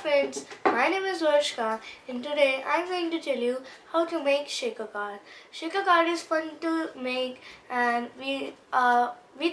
friends, my name is Varshka and today I'm going to tell you how to make shaker card. Shaker card is fun to make and we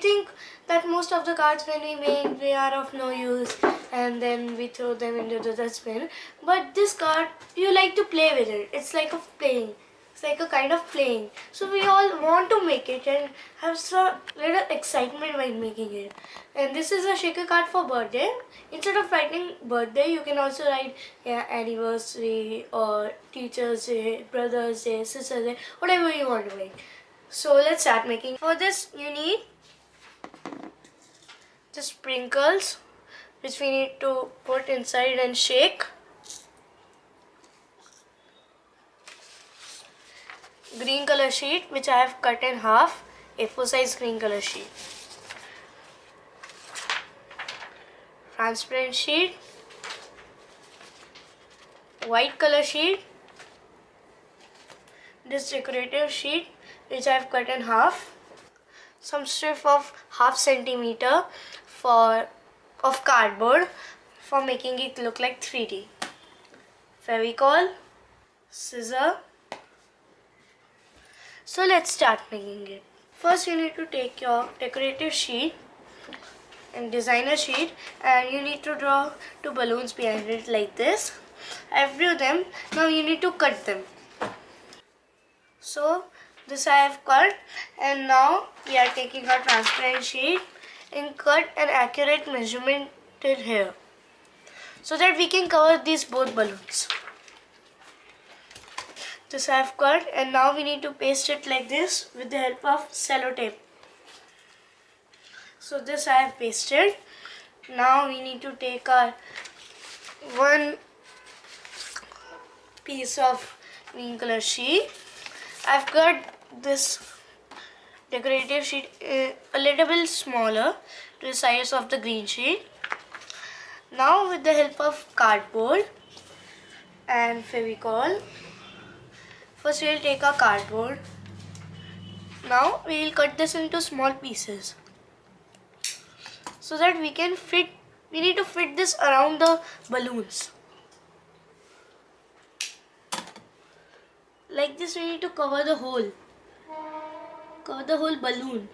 think that most of the cards when we make they are of no use and then we throw them into the dustbin. But this card you like to play with it. It's like a kind of playing. So we all want to make it and have some little excitement while making it. And this is a shaker card for birthday. Instead of writing birthday, you can also write anniversary or teacher's day, brother's day, sister's day, whatever you want to make. So let's start making. For this you need the sprinkles which we need to put inside and shake. Green color sheet which I have cut in half, A4 size green color sheet. Transparent sheet, white color sheet, this decorative sheet which I have cut in half, some strip of half centimeter of cardboard for making it look like 3D, Fevicol, scissor. So let's start making it. First you need to take your decorative sheet and designer sheet and you need to draw two balloons behind it like this. I've drew them. Now you need to cut them. So this I have cut and now we are taking our transparent sheet and cut an accurate measurement till here so that we can cover these both balloons. This I have cut and now we need to paste it like this with the help of sellotape. So this I have pasted. Now we need to take our one piece of green color sheet. I've cut this decorative sheet a little bit smaller to the size of the green sheet. Now with the help of cardboard and Fevicol, first we will take our cardboard. Now we will cut this into small pieces so that we need to fit this around the balloons. Like this we need to cover the whole balloon.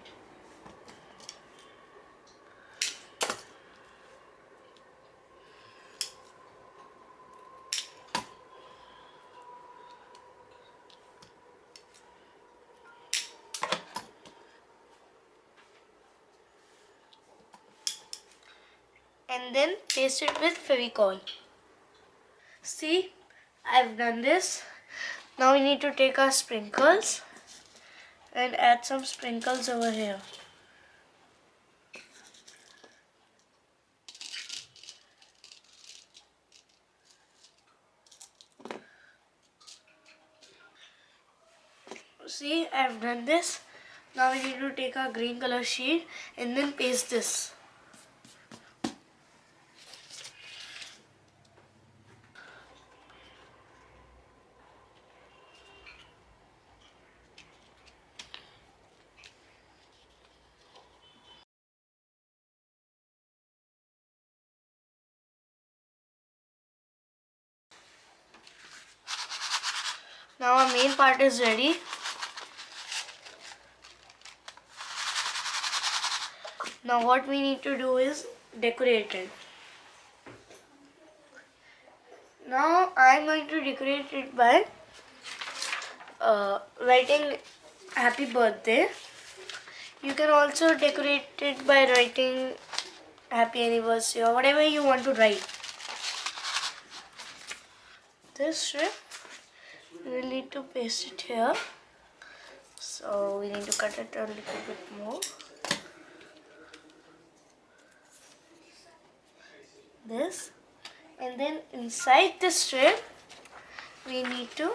And then paste it with Fevicol. See, I've done this. Now we need to take our sprinkles and add some sprinkles over here. See, I've done this. Now we need to take our green color sheet and then paste this. Now our main part is ready. Now what we need to do is decorate it. Now I am going to decorate it by writing happy birthday. You can also decorate it by writing happy anniversary or whatever you want to write. This strip we will need to paste it here. So we need to cut it a little bit more. This, and then inside the strip we need to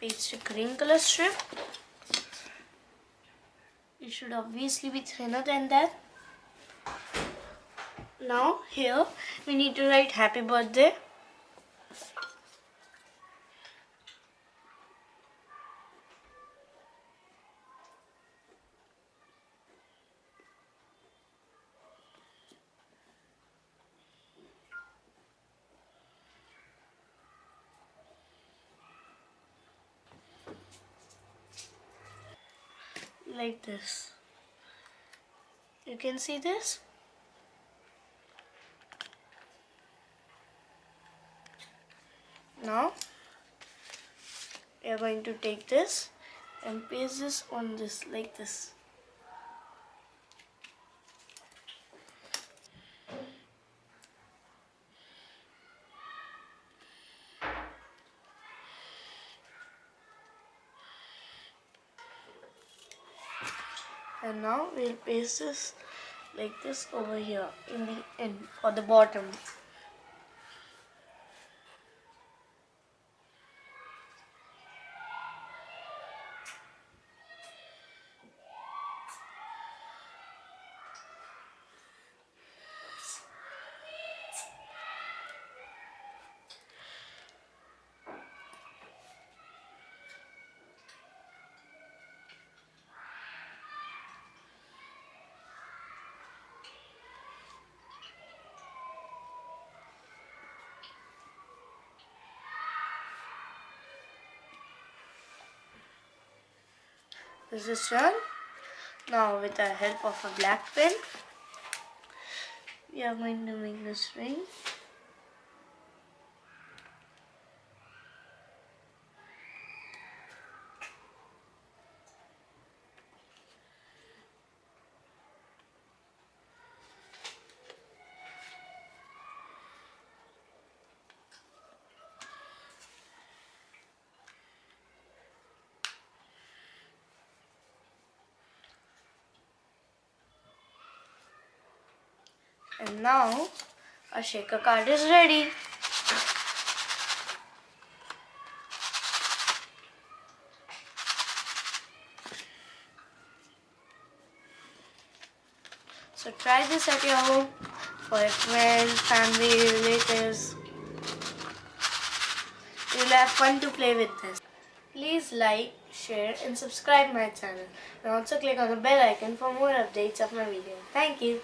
paste a green color strip. It should obviously be thinner than that. Now here we need to write happy birthday. like this. You can see this. Now we are going to take this and paste this on this like this. And now we'll paste this like this over here in the end or the bottom. This is done. Now with the help of a black pen, we are going to make this ring. And now our shaker card is ready. So try this at your home for your friends, family, relatives. You'll have fun to play with this. Please like, share and subscribe my channel. And also click on the bell icon for more updates of my videos. Thank you.